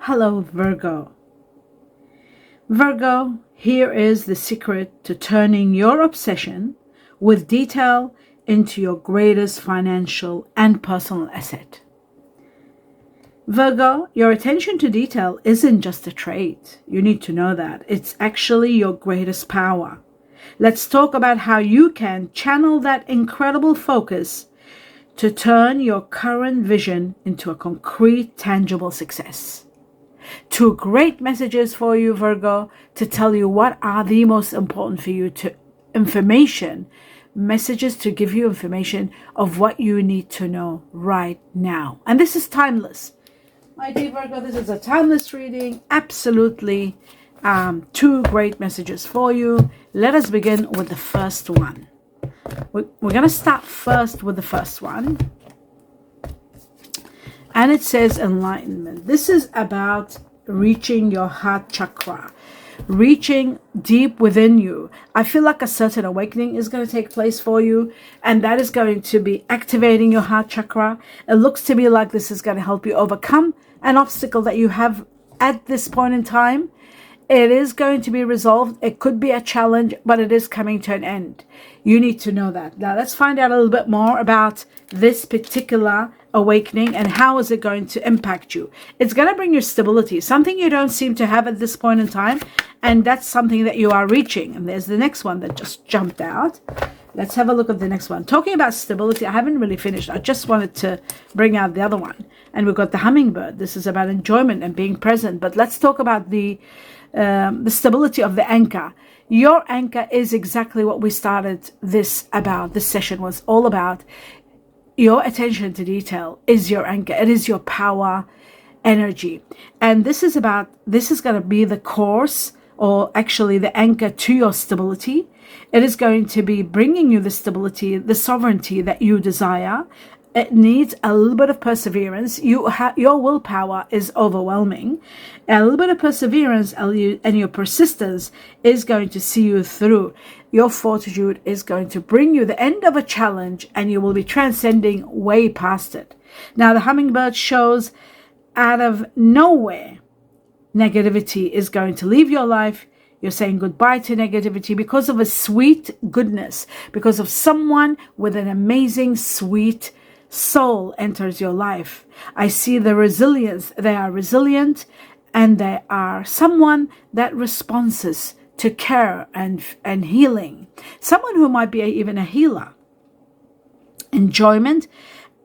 Hello, Virgo. Virgo, here is the secret to turning your obsession with detail into your greatest financial and personal asset. Virgo, your attention to detail isn't just a trait. You need to know that. It's actually your greatest power. Let's talk about how you can channel that incredible focus to turn your current vision into a concrete, tangible success. Two great messages for you, Virgo, to tell you what are the most important for you messages to give you information of what you need to know right now. And this is timeless. My dear Virgo, this is a timeless reading. Absolutely. Two great messages for you. Let us begin with the first one. We're going to start first with the first one. And it says enlightenment. This is about reaching your heart chakra, reaching deep within you. I feel like a certain awakening is going to take place for you, and that is going to be activating your heart chakra. It looks to me like this is going to help you overcome an obstacle that you have at this point in time. It is going to be resolved. It could be a challenge, but it is coming to an end. You need to know that. Now let's find out a little bit more about this particular awakening and how is it going to impact you. It's going to bring you stability, something you don't seem to have at this point in time, and that's something that you are reaching. And there's the next one that just jumped out. Let's have a look at the next one. Talking about stability, I haven't really finished. I just wanted to bring out the other one. And we've got the hummingbird. This is about enjoyment and being present. But let's talk about the stability of the anchor. Your anchor is exactly what we started this about. This session was all about. Your attention to detail is your anchor. It is your power energy. And this is going to be the course, or actually the anchor to your stability. It is going to be bringing you the stability, the sovereignty that you desire. It needs a little bit of perseverance. Your willpower is overwhelming. A little bit of perseverance and your persistence is going to see you through. Your fortitude is going to bring you the end of a challenge, and you will be transcending way past it. Now, the hummingbird shows out of nowhere, negativity is going to leave your life. You're saying goodbye to negativity because of a sweet goodness, because of someone with an amazing, sweet soul enters your life. I see the resilience. They are resilient, and they are someone that responds to care and healing. Someone who might be even a healer. Enjoyment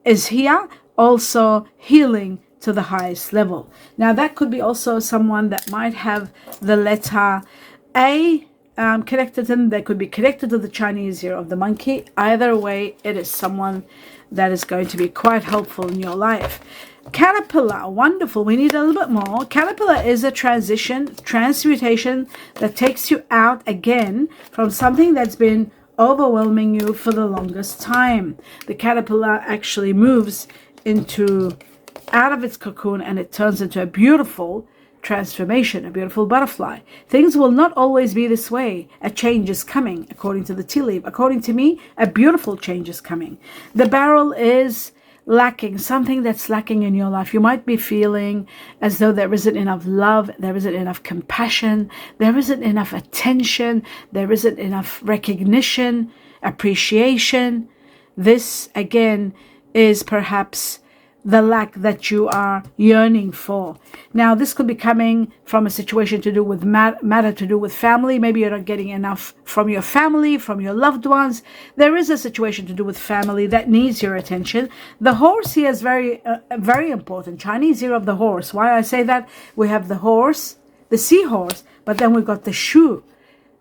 is here, also healing to the highest level. Now that could be also someone that might have the letter A connected to them. They could be connected to the Chinese year of the monkey. Either way, it is someone that is going to be quite helpful in your life. Caterpillar, wonderful. We need a little bit more. Caterpillar is a transmutation that takes you out again from something that's been overwhelming you for the longest time. The caterpillar actually moves out of its cocoon, and it turns into a beautiful transformation, a beautiful butterfly. Things will not always be this way. A change is coming, according to the tea leaf. According to me, a beautiful change is coming. The barrel is lacking, something that's lacking in your life. You might be feeling as though there isn't enough love, there isn't enough compassion, there isn't enough attention, there isn't enough recognition, appreciation. This, again, is perhaps the lack that you are yearning for. Now, this could be coming from a situation to do with matter to do with family. Maybe you're not getting enough from your family, from your loved ones. There is a situation to do with family that needs your attention. The horse here is very important. Chinese year of the horse. Why I say that? We have the horse, the seahorse, but then we've got the shoe,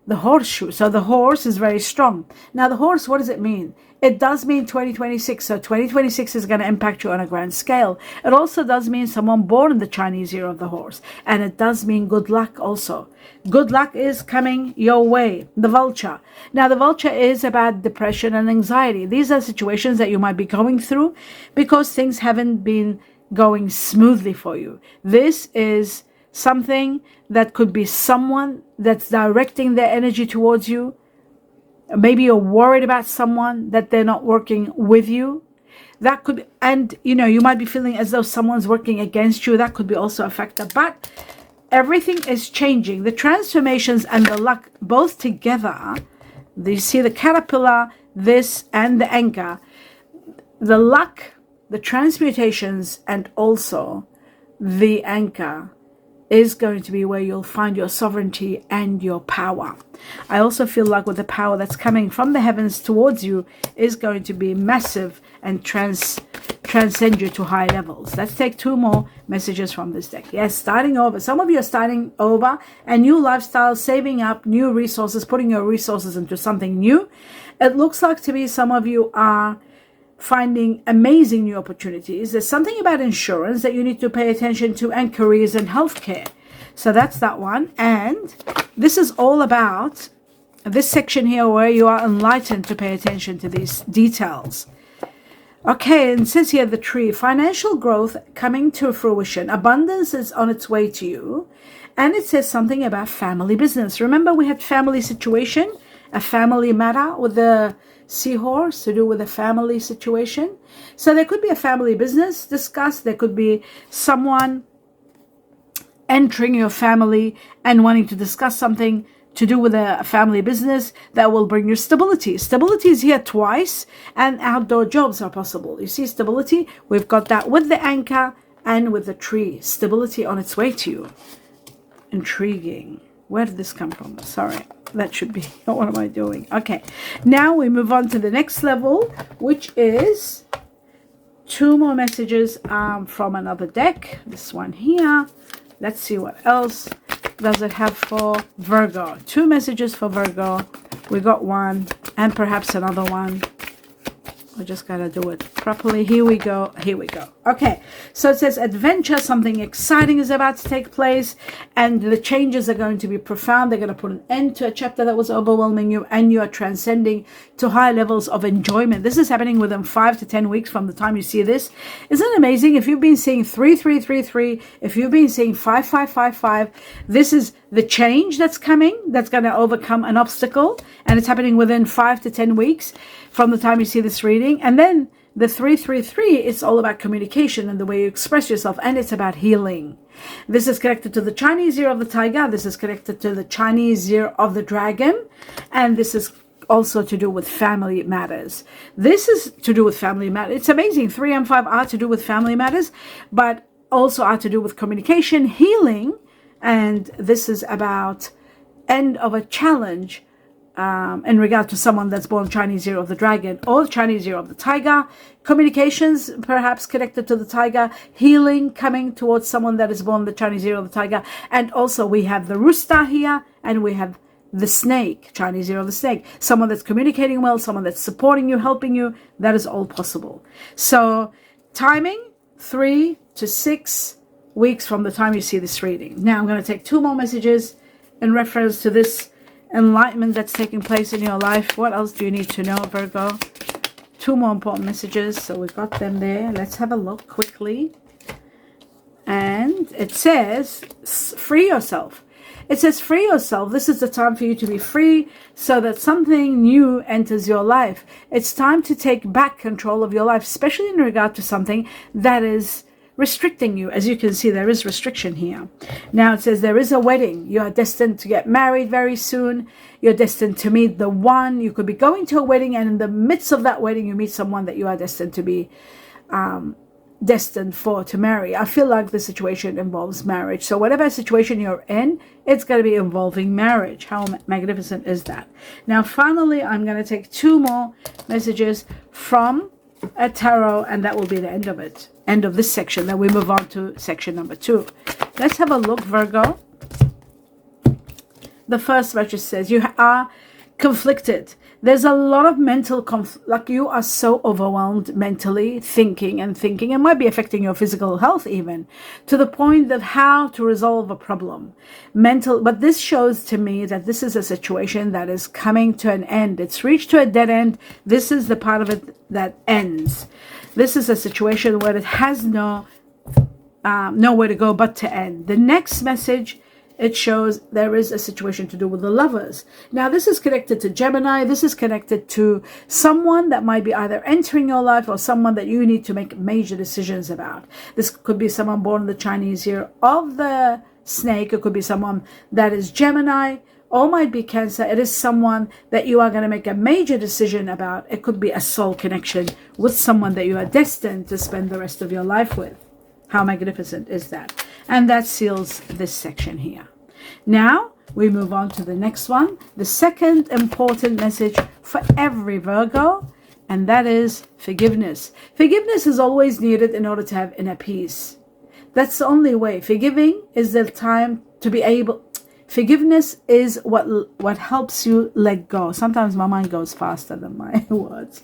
the horseshoe. So the horse is very strong. Now, the horse, what does it mean? It does mean 2026. So 2026 is going to impact you on a grand scale. It also does mean someone born in the Chinese year of the horse. And it does mean good luck also. Good luck is coming your way. The vulture. Now, the vulture is about depression and anxiety. These are situations that you might be going through because things haven't been going smoothly for you. This is something that could be someone that's directing their energy towards you. Maybe you're worried about someone that they're not working with you. That could, and you might be feeling as though someone's working against you. That could be also a factor. But everything is changing. The transformations and the luck both together. You see the caterpillar, this, and the anchor. The luck, the transmutations, and also the anchor is going to be where you'll find your sovereignty and your power. I also feel like with the power that's coming from the heavens towards you is going to be massive and transcend you to high levels. Let's take 2 more messages from this deck. Yes, starting over. Some of you are starting over a new lifestyle, saving up new resources, putting your resources into something new. It looks like to me some of you are finding amazing new opportunities. There's something about insurance that you need to pay attention to, and careers and healthcare. So that's that one. And this is all about this section here where you are enlightened to pay attention to these details. Okay, and it says here the tree, financial growth coming to fruition, abundance is on its way to you. And it says something about family business. Remember we had family situation, a family matter with the seahorse to do with a family situation. So there could be a family business discussed. There could be someone entering your family and wanting to discuss something to do with a family business that will bring you stability. Stability is here twice, and outdoor jobs are possible. You see stability? We've got that with the anchor and with the tree. Stability on its way to you. Intriguing. Where did this come from? Sorry. That should be, what am I doing? Okay, now we move on to the next level, which is 2 more messages from another deck. This one here. Let's see what else does it have for Virgo. 2 messages for Virgo. We got 1 and perhaps another one. We just gotta do it properly. Here we go. Here we go. Okay, so it says adventure, something exciting is about to take place, and the changes are going to be profound. They're going to put an end to a chapter that was overwhelming you, and you are transcending to high levels of enjoyment. This is happening within 5 to 10 weeks from the time you see this. Isn't it amazing? If you've been seeing 3333, if you've been seeing 5555, this is the change that's coming, that's going to overcome an obstacle, and it's happening within 5 to 10 weeks from the time you see this reading. And then the 333 is all about communication and the way you express yourself, and it's about healing. This is connected to the Chinese year of the tiger. This is connected to the Chinese year of the dragon, and this is also to do with family matters. This is to do with family matters. It's amazing. 3 and 5 are to do with family matters, but also are to do with communication, healing, and this is about end of a challenge in regard to someone that's born Chinese year of the dragon or Chinese year of the tiger. Communications perhaps connected to the tiger, healing coming towards someone that is born the Chinese year of the tiger. And also we have the rooster here, and we have the snake, Chinese year of the snake. Someone that's communicating well, someone that's supporting you, helping you. That is all possible. So timing 3 to 6 weeks from the time you see this reading. Now I'm going to take 2 more messages in reference to this enlightenment that's taking place in your life. What else do you need to know, Virgo? 2 more important messages, so we've got them there. Let's have a look quickly. And it says free yourself. It says free yourself. This is the time for you to be free so that something new enters your life. It's time to take back control of your life, especially in regard to something that is restricting you. As you can see, there is restriction here. Now it says there is a wedding. You are destined to get married very soon. You're destined to meet the one. You could be going to a wedding, and in the midst of that wedding, you meet someone that you are destined to be destined to marry. I feel like the situation involves marriage. So whatever situation you're in, it's going to be involving marriage. How magnificent is that? Now, finally, I'm going to take 2 more messages from a tarot, and that will be the end of it. End of this section. Then we move on to section number 2. Let's have a look, Virgo. The first message says you are conflicted. There's a lot of mental conflict. Like you are so overwhelmed mentally, thinking. It might be affecting your physical health even, to the point of how to resolve a problem. But this shows to me that this is a situation that is coming to an end. It's reached to a dead end. This is the part of it that ends. This is a situation where it has nowhere to go but to end. The next message it shows there is a situation to do with the lovers. Now, this is connected to Gemini. This is connected to someone that might be either entering your life or someone that you need to make major decisions about. This could be someone born in the Chinese year of the snake. It could be someone that is Gemini, or might be Cancer. It is someone that you are going to make a major decision about. It could be a soul connection with someone that you are destined to spend the rest of your life with. How magnificent is that? And that seals this section here. Now we move on to the next one, the second important message for every Virgo, and that is forgiveness. Forgiveness is always needed in order to have inner peace. That's the only way. Forgiving is the time to be able. Forgiveness is what helps you let go. Sometimes my mind goes faster than my words.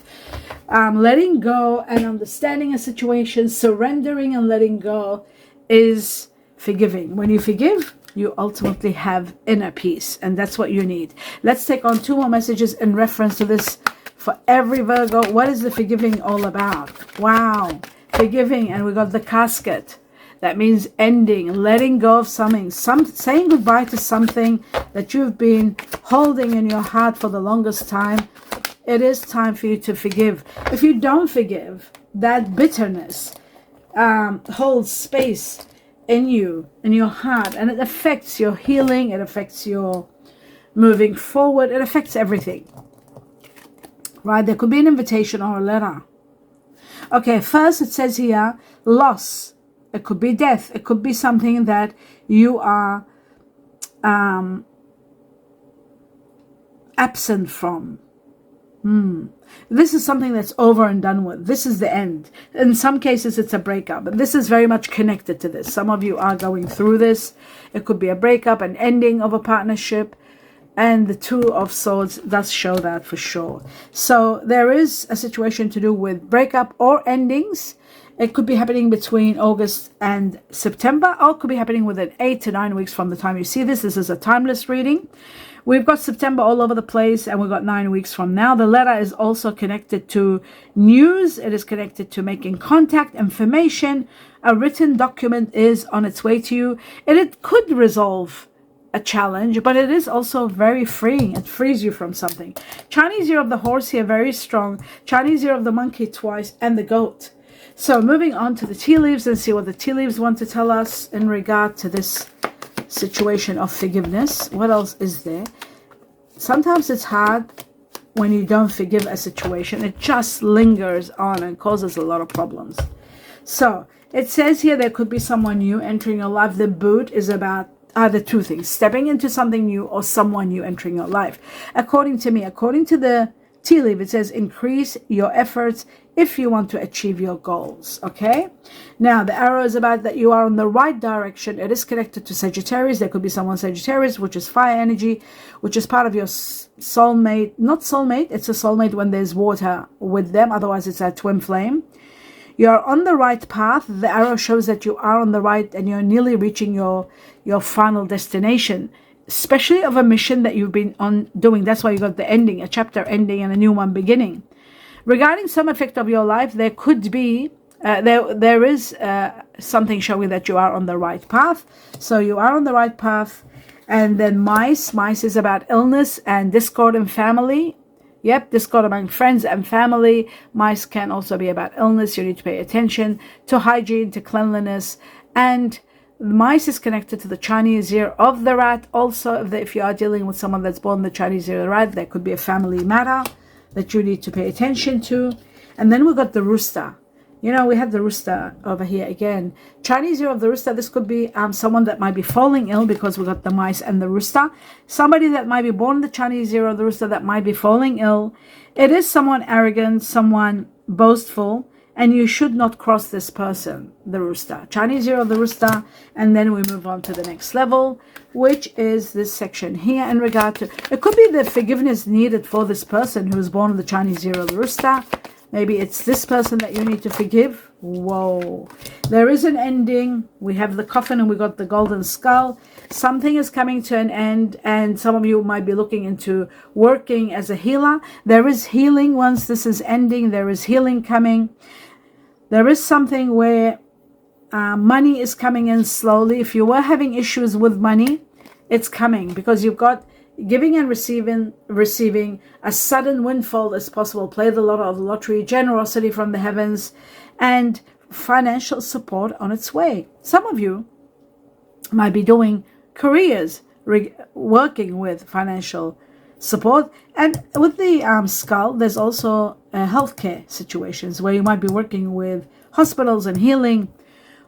Letting go and understanding a situation, surrendering and letting go is forgiving. When you forgive, you ultimately have inner peace, and that's what you need. Let's take on 2 more messages in reference to this for every Virgo. What is the forgiving all about? Wow, forgiving, and we got the casket. That means ending, letting go of something, saying goodbye to something that you've been holding in your heart for the longest time. It is time for you to forgive. If you don't forgive, that bitterness holds space in you, in your heart, and it affects your healing, it affects your moving forward, it affects everything. Right? There could be an invitation or a letter. Okay, first it says here, loss. It could be death. It could be something that you are absent from. This is something that's over and done with. This is the end. In some cases, it's a breakup. But this is very much connected to this. Some of you are going through this. It could be a breakup, an ending of a partnership. And the 2 of Swords does show that for sure. So there is a situation to do with breakup or endings. It could be happening between August and September, or it could be happening within 8 to 9 weeks from the time you see this. This is a timeless reading. We've got September all over the place, and we've got 9 weeks from now. The letter is also connected to news. It is connected to making contact, information. A written document is on its way to you. And it could resolve a challenge, but it is also very freeing. It frees you from something. Chinese year of the horse here, very strong. Chinese year of the monkey twice, and the goat. So moving on to the tea leaves and see what the tea leaves want to tell us in regard to this situation of forgiveness. What else is there? Sometimes it's hard when you don't forgive a situation. It just lingers on and causes a lot of problems. So it says here there could be someone new entering your life. The boot is about either 2 things, stepping into something new or someone new entering your life. According to me, according to the tea leaf, it says increase your efforts if you want to achieve your goals. Okay, now the arrow is about that you are on the right direction. It is connected to Sagittarius. There could be someone Sagittarius, which is fire energy, which is part of your soulmate. Not soulmate, it's a soulmate when there's water with them, otherwise it's a twin flame. You're on the right path. The arrow shows that you are on the right and you're nearly reaching your final destination, especially of a mission that you've been on doing. That's why you got the ending, a chapter ending and a new one beginning. Regarding some effect of your life, there could be, there is something showing that you are on the right path. So you are on the right path. And then mice is about illness and discord in family. Yep, discord among friends and family. Mice can also be about illness. You need to pay attention to hygiene, to cleanliness. And mice is connected to the Chinese year of the rat. Also, if you are dealing with someone that's born the Chinese year of the rat, there could be a family matter that you need to pay attention to. And then we got the rooster. You know, we have the rooster over here again. Chinese year of the rooster. This could be someone that might be falling ill because we got the mice and the rooster. Somebody that might be born the Chinese year of the rooster that might be falling ill. It is someone arrogant, someone boastful, and you should not cross this person, the rooster. Chinese year of the rooster. And then we move on to the next level, which is this section here in regard to, it could be the forgiveness needed for this person who was born in the Chinese year of the rooster. Maybe it's this person that you need to forgive. Whoa. There is an ending. We have the coffin and we got the golden skull. Something is coming to an end, and some of you might be looking into working as a healer. There is healing once this is ending. There is healing coming. There is something where money is coming in slowly. If you were having issues with money, it's coming, because you've got giving and receiving. A sudden windfall is possible. Play the lottery, generosity from the heavens, and financial support on its way. Some of you might be doing careers, working with financial support. And with the skull, there's also healthcare situations where you might be working with hospitals and healing.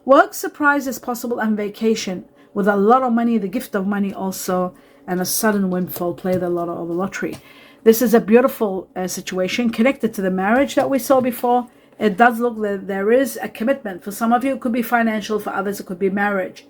Work surprise is possible, and vacation with a lot of money, the gift of money also, and a sudden windfall. Play the lottery. This is a beautiful situation connected to the marriage that we saw before. It does look that there is a commitment. For some of you, it could be financial. For others, it could be marriage.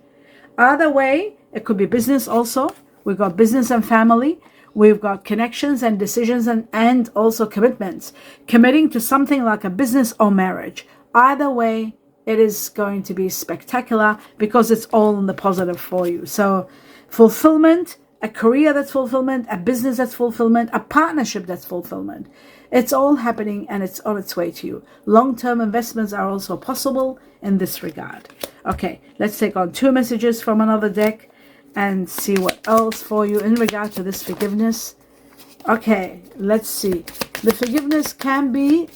Either way, it could be business also. We've got business and family. We've got connections and decisions and also commitments. Committing to something like a business or marriage. Either way, it is going to be spectacular because it's all in the positive for you. So fulfillment, a career that's fulfillment, a business that's fulfillment, a partnership that's fulfillment. It's all happening and it's on its way to you. Long-term investments are also possible in this regard. Okay, let's take on 2 messages from another deck and see what else for you in regard to this forgiveness. Okay, let's see. The forgiveness can be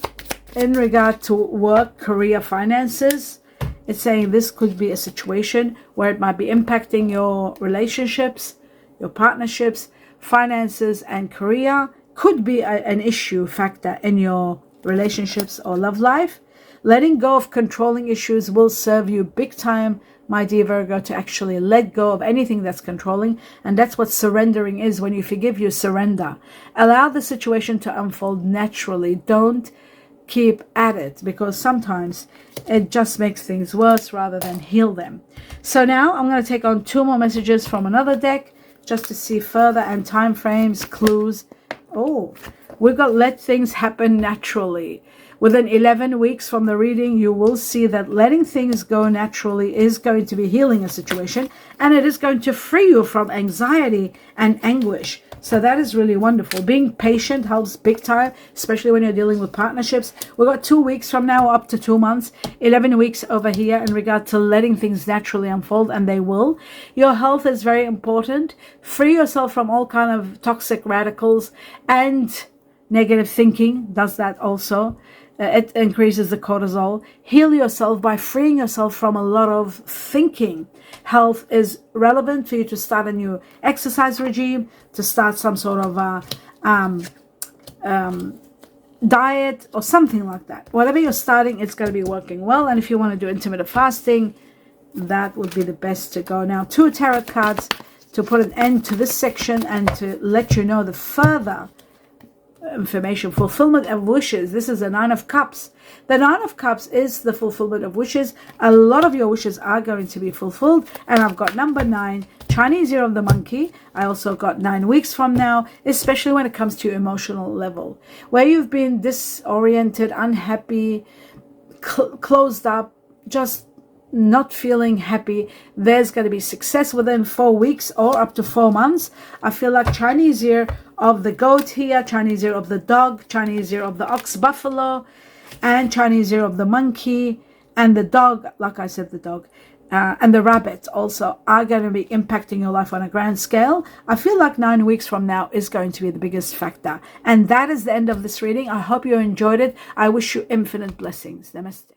in regard to work, career, finances. It's saying this could be a situation where it might be impacting your relationships, your partnerships, finances, and career. Could be an issue factor in your relationships or love life. Letting go of controlling issues will serve you big time, my dear Virgo, to actually let go of anything that's controlling. And that's what surrendering is. When you forgive, you surrender. Allow the situation to unfold naturally. Don't keep at it, because sometimes it just makes things worse rather than heal them. So now I'm going to take on 2 more messages from another deck just to see further, and time frames, clues. Oh, we've got let things happen naturally. Within 11 weeks from the reading, you will see that letting things go naturally is going to be healing a situation, and it is going to free you from anxiety and anguish. So that is really wonderful. Being patient helps big time, especially when you're dealing with partnerships. We've got 2 weeks from now, up to 2 months, 11 weeks over here in regard to letting things naturally unfold, and they will. Your health is very important. Free yourself from all kind of toxic radicals, and negative thinking does that also. It increases the cortisol. Heal yourself by freeing yourself from a lot of thinking. Health is relevant for you to start a new exercise regime, to start some sort of diet or something like that. Whatever you're starting, it's going to be working well. And if you want to do intermittent fasting, that would be the best to go. Now, 2 tarot cards to put an end to this section and to let you know the further information. Fulfillment of wishes. This is the 9 of Cups. The 9 of Cups is the fulfillment of wishes. A lot of your wishes are going to be fulfilled. And I've got number 9, Chinese year of the monkey. I also got 9 weeks from now, especially when it comes to your emotional level, where you've been disoriented, unhappy, closed up, just not feeling happy. There's going to be success within 4 weeks or up to 4 months. I feel like Chinese year of the goat here, Chinese year of the dog, Chinese year of the ox buffalo, and Chinese year of the monkey, and the dog, like I said, the dog, and the rabbit also are going to be impacting your life on a grand scale. I feel like 9 weeks from now is going to be the biggest factor. And that is the end of this reading. I hope you enjoyed it. I wish you infinite blessings. Namaste.